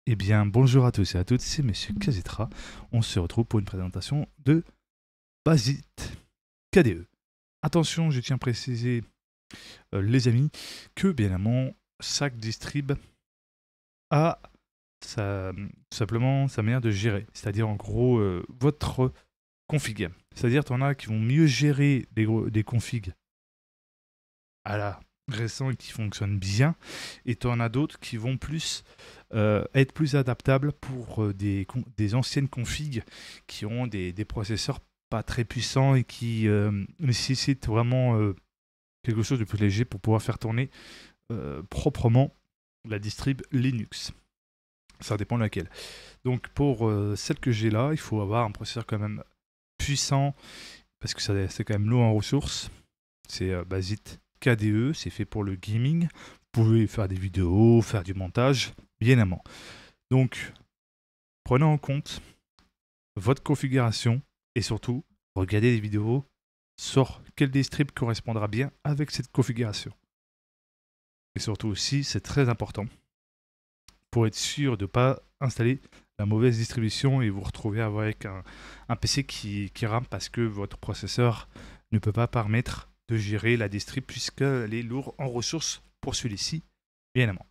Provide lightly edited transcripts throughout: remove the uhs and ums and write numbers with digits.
Eh bien, bonjour à tous et à toutes, c'est Monsieur Kazetra. On se retrouve pour une présentation de Basit KDE. Attention, je tiens à préciser, les amis, que bien évidemment, chaque distrib a simplement sa manière de gérer. C'est-à-dire, en gros, votre config. C'est-à-dire, tu en as qui vont mieux gérer des configs à la récent et qui fonctionnent bien, et tu en as d'autres qui vont plus être plus adaptables pour des anciennes configs qui ont des processeurs pas très puissants et qui nécessitent vraiment quelque chose de plus léger pour pouvoir faire tourner proprement la distrib Linux. Ça dépend de laquelle. Donc pour celle que j'ai là, il faut avoir un processeur quand même puissant parce que c'est quand même lourd en ressources. C'est Basit KDE, c'est fait pour le gaming. Vous pouvez faire des vidéos, faire du montage, bien évidemment. Donc, prenez en compte votre configuration et surtout, regardez des vidéos sur quel distrib correspondra bien avec cette configuration. Et surtout aussi, c'est très important pour être sûr de ne pas installer la mauvaise distribution et vous retrouver avec un PC qui rame parce que votre processeur ne peut pas permettre de gérer la distrib puisqu'elle est lourde en ressources pour celui-ci, bien évidemment.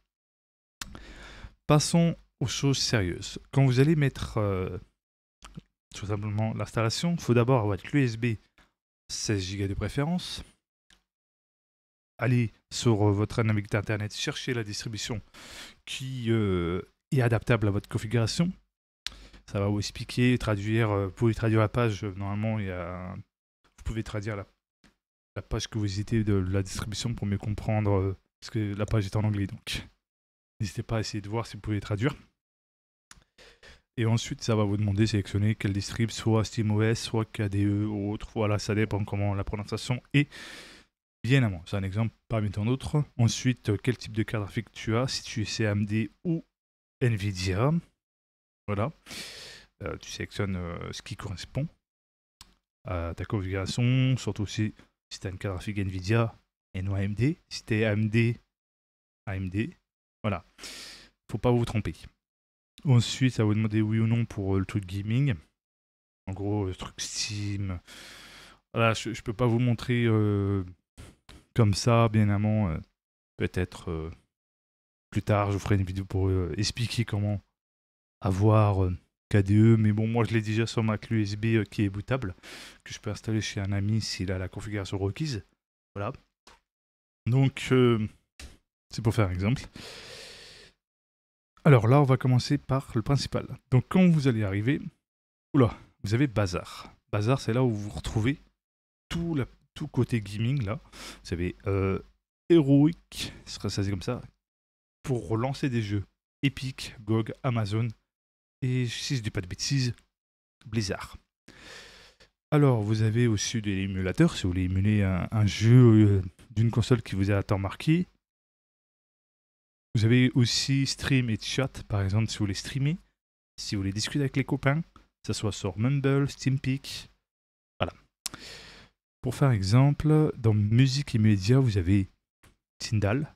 Passons aux choses sérieuses. Quand vous allez mettre tout simplement l'installation, il faut d'abord avoir l'USB 16 Go de préférence. Allez sur votre navigateur internet, chercher la distribution qui est adaptable à votre configuration. Ça va vous expliquer, traduire, vous pouvez traduire la page, normalement vous pouvez traduire la page que vous visitez de la distribution pour mieux comprendre, parce que la page est en anglais, donc n'hésitez pas à essayer de voir si vous pouvez traduire. Et ensuite, ça va vous demander de sélectionner quel distrib, soit SteamOS, soit KDE ou autre. Voilà, ça dépend comment la prononciation est. Bien avant, c'est un exemple parmi tant d'autres. Ensuite, quel type de carte graphique tu as, si tu es AMD ou Nvidia. Voilà. Tu sélectionnes ce qui correspond à ta configuration, surtout si tu as une carte graphique Nvidia et non AMD. Si tu es AMD, voilà. Faut pas vous tromper. Ensuite, ça va vous demander oui ou non pour le truc gaming. En gros, le truc Steam. Voilà, je peux pas vous montrer comme ça, bien évidemment. Peut-être plus tard, je vous ferai une vidéo pour expliquer comment avoir KDE. Mais bon, moi, je l'ai déjà sur ma clé USB qui est bootable, que je peux installer chez un ami s'il a la configuration requise. Voilà. Donc, c'est pour faire un exemple. Alors là, on va commencer par le principal. Donc quand vous allez arriver, oula, vous avez Bazar. Bazar, c'est là où vous retrouvez tout côté gaming, là. Vous avez Heroic, ça c'est comme ça, pour lancer des jeux. Epic, GOG, Amazon, et si je dis pas de bêtises, Blizzard. Alors, vous avez aussi des émulateurs, si vous voulez émuler un jeu d'une console qui vous a tant marqué. Vous avez aussi stream et chat, par exemple, si vous voulez streamer, si vous voulez discuter avec les copains, que ce soit sur Mumble, Steampeak, voilà. Pour faire exemple, dans musique et médias, vous avez Tyndall,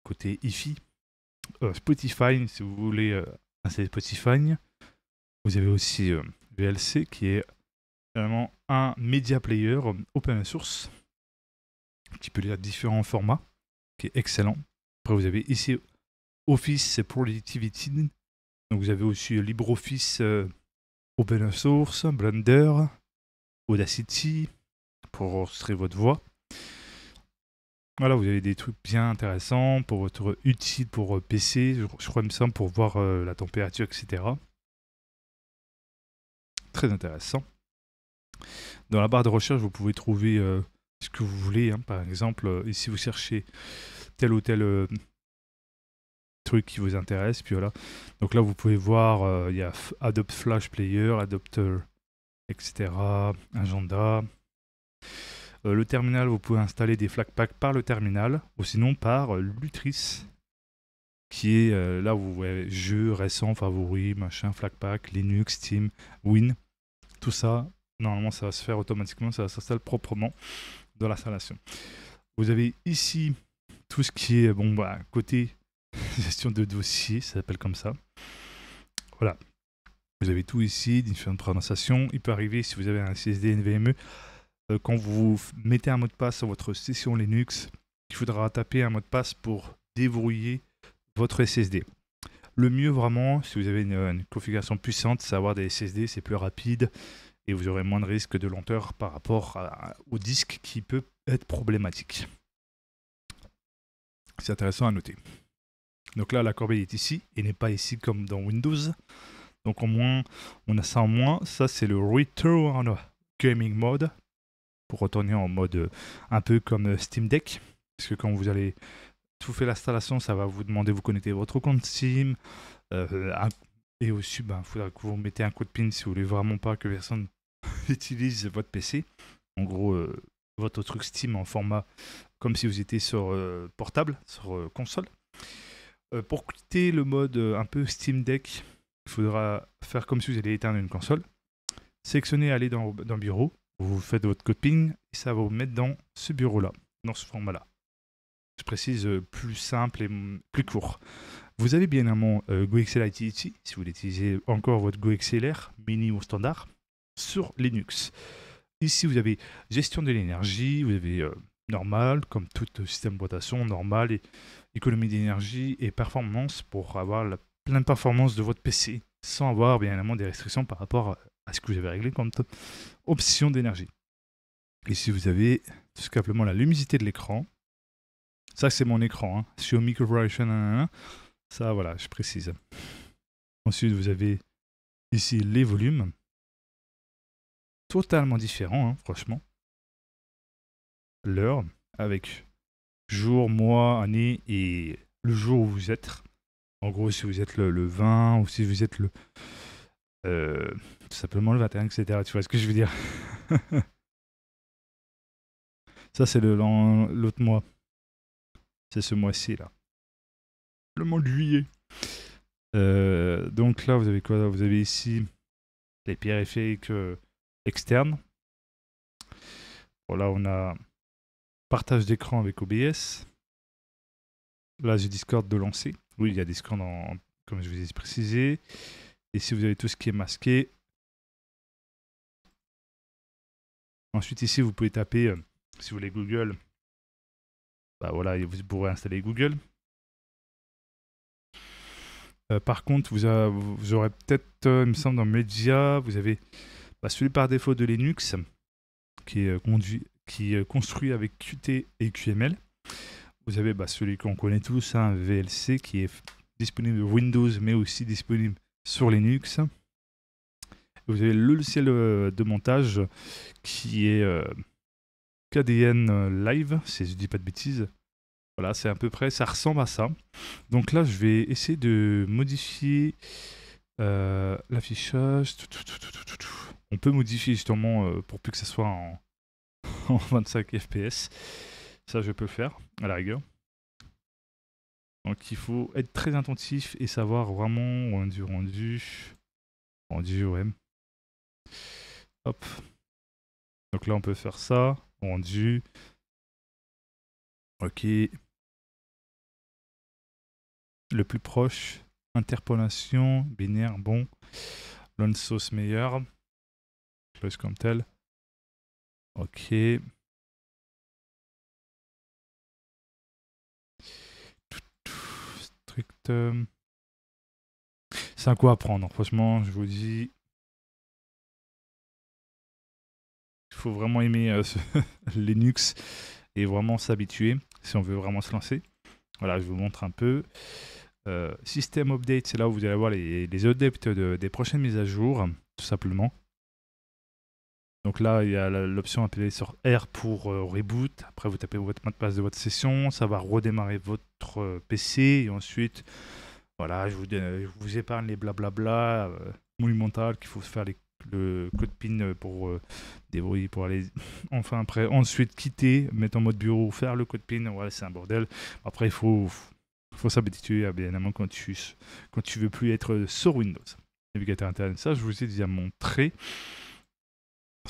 côté hi-fi, Spotify, si vous voulez installer Spotify. Vous avez aussi VLC, qui est vraiment un media player open source, qui peut lire différents formats, qui est excellent. Après, vous avez ici Office Productivity. Donc, vous avez aussi LibreOffice Open Source, Blender, Audacity pour enregistrer votre voix. Voilà, vous avez des trucs bien intéressants pour votre utile pour PC, je crois même ça, pour voir la température, etc. Très intéressant. Dans la barre de recherche, vous pouvez trouver ce que vous voulez. Hein. Par exemple, ici, vous cherchez tel ou tel truc qui vous intéresse. Puis voilà. Donc là, vous pouvez voir, il y a Adobe Flash Player, Adobe, etc. Agenda. Le terminal, vous pouvez installer des Flatpak par le terminal, ou sinon par Lutris, qui est là où vous voyez jeux récents, favoris, machin, Flatpak, Linux, Steam, Win. Tout ça, normalement, ça va se faire automatiquement, ça va s'installer proprement dans l'installation. Vous avez ici tout ce qui est côté gestion de dossier, ça s'appelle comme ça. Voilà. Vous avez tout ici, différentes prononciations. Il peut arriver, si vous avez un SSD NVMe, quand vous mettez un mot de passe sur votre session Linux, il faudra taper un mot de passe pour déverrouiller votre SSD. Le mieux vraiment, si vous avez une configuration puissante, c'est avoir des SSD, c'est plus rapide et vous aurez moins de risque de lenteur par rapport au disque qui peut être problématique. C'est intéressant à noter. Donc là, la corbeille est ici et n'est pas ici comme dans Windows. Donc au moins, on a ça en moins. Ça, c'est le Return Gaming Mode pour retourner en mode un peu comme Steam Deck. Parce que quand vous allez tout faire l'installation, ça va vous demander de vous connecter à votre compte Steam. Et aussi, il faudra que vous mettez un code PIN si vous voulez vraiment pas que personne utilise votre PC. En gros, votre truc Steam en format comme si vous étiez sur portable, sur console. Pour quitter le mode un peu Steam Deck, il faudra faire comme si vous alliez éteindre une console. Sélectionnez, aller dans le bureau, vous faites votre code PIN et ça va vous mettre dans ce bureau-là, dans ce format-là. Je précise, plus simple et plus court. Vous avez bien évidemment GoXLR ici, si vous utilisez encore votre GoXLR mini ou standard, sur Linux. Ici, vous avez gestion de l'énergie, vous avez normal, comme tout système d'exploitation, normal, et économie d'énergie et performance pour avoir la pleine performance de votre PC, sans avoir bien évidemment des restrictions par rapport à ce que vous avez réglé comme option d'énergie. Ici, vous avez tout simplement la luminosité de l'écran. Ça, c'est mon écran, hein. Xiaomi Corporation, ça, voilà, je précise. Ensuite, vous avez ici les volumes. Totalement différents, hein, franchement. L'heure, avec jour, mois, année et le jour où vous êtes. En gros, si vous êtes le 20 ou si vous êtes le... tout simplement le 21, etc. Tu vois ce que je veux dire? Ça, c'est l'autre mois. C'est ce mois-ci, là. Le mois de juillet. Donc là, vous avez quoi? Vous avez ici les périphériques externes. Voilà, on a partage d'écran avec OBS. Là, j'ai Discord de lancer. Oui, il y a Discord comme je vous ai précisé. Et si vous avez tout ce qui est masqué. Ensuite, ici, vous pouvez taper, si vous voulez Google. Voilà, vous pourrez installer Google. Par contre, vous aurez peut-être, il me semble, dans Media, vous avez celui par défaut de Linux, qui est construit avec Qt et QML. Vous avez celui qu'on connaît tous, un VLC, qui est disponible sur Windows, mais aussi disponible sur Linux. Vous avez le logiciel de montage qui est KDN Live, si je ne dis pas de bêtises. Voilà, c'est à peu près, ça ressemble à ça. Donc là, je vais essayer de modifier l'affichage. On peut modifier justement pour plus que ça soit en 25 fps. Ça, je peux le faire, à la rigueur. Donc il faut être très attentif et savoir vraiment rendu, ouais. Hop. Donc là, on peut faire ça, rendu. Ok. Le plus proche, interpolation, binaire, bon. Lone sauce meilleur. Close comme tel. Ok. Strict. C'est un coup à prendre, franchement, je vous dis. Il faut vraiment aimer Linux et vraiment s'habituer si on veut vraiment se lancer. Voilà, je vous montre un peu. System Update, c'est là où vous allez avoir les updates des prochaines mises à jour, tout simplement. Donc là, il y a l'option appelée sur R pour reboot. Après, vous tapez votre mot de passe de votre session. Ça va redémarrer votre PC. Et ensuite, voilà, je vous épargne les blablabla monumental qu'il faut faire le code PIN pour débrouiller, pour aller enfin après. Ensuite, quitter, mettre en mode bureau, faire le code PIN. Voilà, c'est un bordel. Après, il faut s'habituer, bien évidemment, quand tu veux plus être sur Windows. Navigateur internet, ça, je vous ai déjà montré.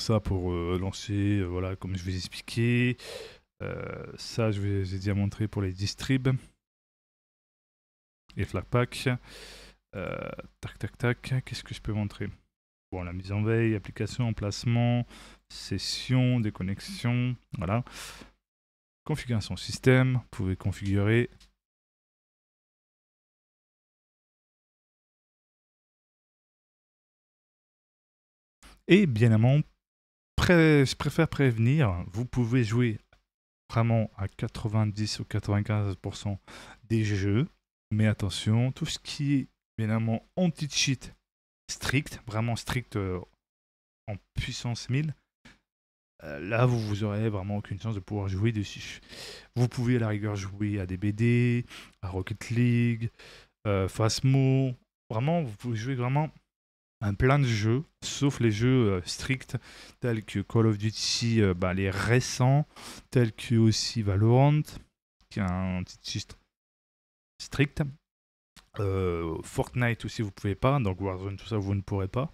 Ça pour lancer, voilà, comme je vous ai expliqué. Ça, j'ai déjà montré pour les distribs et Flatpak. Tac, tac, tac. Qu'est-ce que je peux montrer? Bon, la mise en veille, application, emplacement, session, déconnexion, voilà. Configuration système, vous pouvez configurer. Et bien évidemment, je préfère prévenir, vous pouvez jouer vraiment à 90 ou 95% des jeux, mais attention, tout ce qui est bien évidemment anti-cheat strict, vraiment strict en puissance 1000, là vous aurez vraiment aucune chance de pouvoir jouer dessus. Vous pouvez à la rigueur jouer à des BD, à Rocket League, Phasmo, vraiment vous pouvez jouer vraiment à plein de jeux, sauf les jeux stricts tels que Call of Duty, les récents, tels que aussi Valorant, qui a un titre strict. Fortnite aussi vous pouvez pas, donc Warzone tout ça vous ne pourrez pas.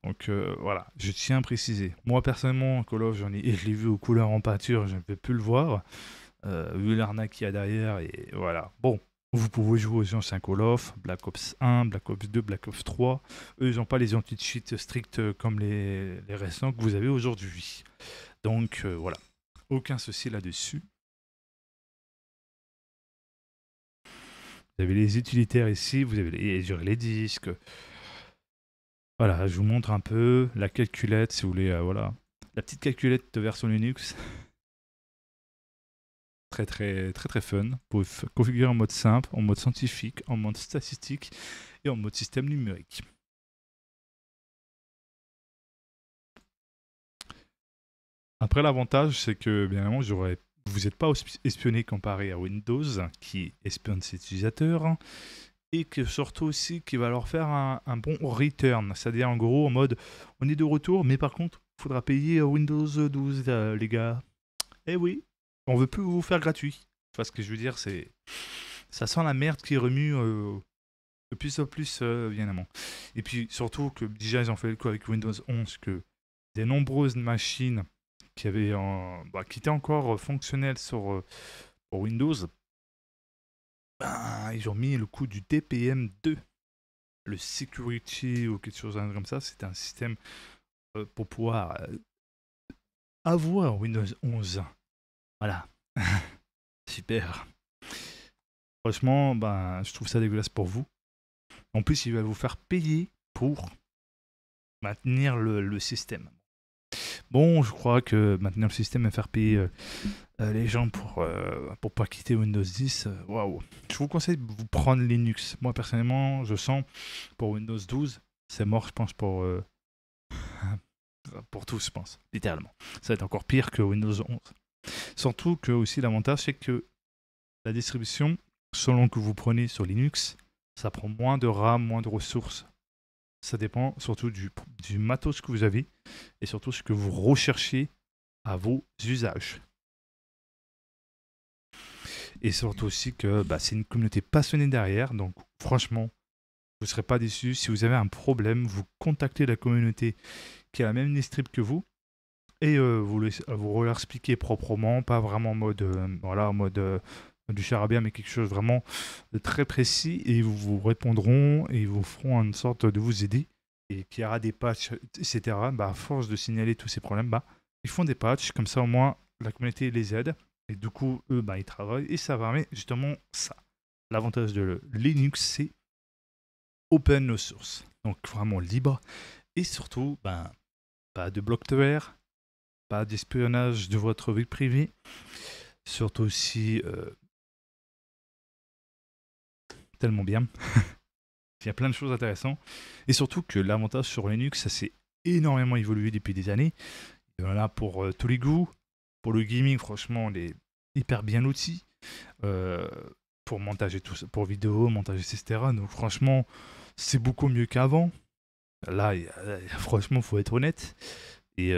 Donc voilà, je tiens à préciser. Moi personnellement, Call of, je l'ai vu aux couleurs en peinture, je ne peux plus le voir, vu l'arnaque qu'il y a derrière, et voilà. Bon, vous pouvez jouer aux anciens Call of, Black Ops 1, Black Ops 2, Black Ops 3. Eux, ils n'ont pas les anti-cheats stricts comme les récents que vous avez aujourd'hui. Donc voilà, aucun souci là-dessus. Vous avez les utilitaires ici, vous avez les disques. Voilà, je vous montre un peu la calculette, si vous voulez, voilà. La petite calculette de version Linux. Très très très très fun. Vous pouvez configurer en mode simple, en mode scientifique, en mode statistique et en mode système numérique. Après, l'avantage, c'est que bien évidemment, vous n'êtes pas espionné comparé à Windows, qui espionne ses utilisateurs, et que surtout aussi qui va leur faire un bon return, c'est-à-dire en gros en mode on est de retour, mais par contre, il faudra payer Windows 12, les gars. Eh oui, on veut plus vous faire gratuit. Tu vois ce que je veux dire, ça sent la merde qui remue de plus en plus, bien évidemment. Et puis surtout que déjà ils ont fait le coup avec Windows 11, que des nombreuses machines qui étaient encore fonctionnelles sur Windows, ils ont mis le coup du DPM2, le security ou quelque chose comme ça. C'est un système pour pouvoir avoir Windows 11. Voilà. Super. Franchement, je trouve ça dégueulasse pour vous. En plus, il va vous faire payer pour maintenir le système. Bon, je crois que maintenir le système et faire payer les gens pour pas quitter Windows 10, waouh. Je vous conseille de vous prendre Linux. Moi, personnellement, je sens pour Windows 12, c'est mort, je pense, pour tous, je pense, littéralement. Ça va être encore pire que Windows 11. Surtout que aussi l'avantage, c'est que la distribution, selon que vous prenez sur Linux, ça prend moins de RAM, moins de ressources. Ça dépend surtout du matos que vous avez et surtout ce que vous recherchez à vos usages. Et surtout aussi que c'est une communauté passionnée derrière, donc franchement, vous ne serez pas déçus. Si vous avez un problème, vous contactez la communauté qui a la même distrib que vous et vous leur expliquez proprement, pas vraiment en mode, du charabia, mais quelque chose vraiment de très précis, et ils vous répondront et ils vous feront une sorte de vous aider, et qu'il y aura des patchs, etc. À force de signaler tous ces problèmes, ils font des patchs, comme ça au moins la communauté les aide, et du coup eux ils travaillent, et ça va, mais justement ça. L'avantage de Linux, c'est open source, donc vraiment libre, et surtout pas de blockchain, pas d'espionnage de votre vie privée, surtout aussi tellement bien. Il y a plein de choses intéressantes. Et surtout que l'avantage sur Linux, ça s'est énormément évolué depuis des années. Il y en a pour tous les goûts. Pour le gaming, franchement, il est hyper bien l'outil. Pour montager tout ça, pour vidéo, montage, etc. Donc franchement, c'est beaucoup mieux qu'avant. Là, franchement, faut être honnête. Et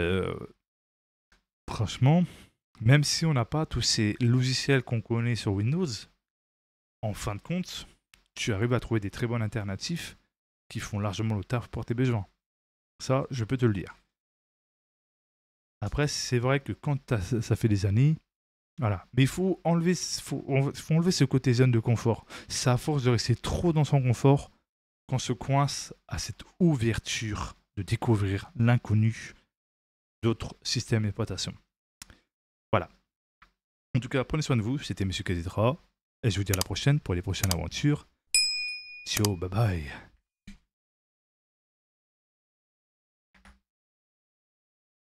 franchement, même si on n'a pas tous ces logiciels qu'on connaît sur Windows, en fin de compte, tu arrives à trouver des très bonnes alternatives qui font largement le taf pour tes besoins. Ça, je peux te le dire. Après, c'est vrai que quand ça fait des années, Voilà. Mais il faut enlever, faut enlever ce côté zone de confort. C'est à force de rester trop dans son confort qu'on se coince à cette ouverture de découvrir l'inconnu d'autres systèmes d'exploitation. Voilà. En tout cas, prenez soin de vous. C'était Monsieur Kazitra. Et je vous dis à la prochaine pour les prochaines aventures. Ciao, bye bye.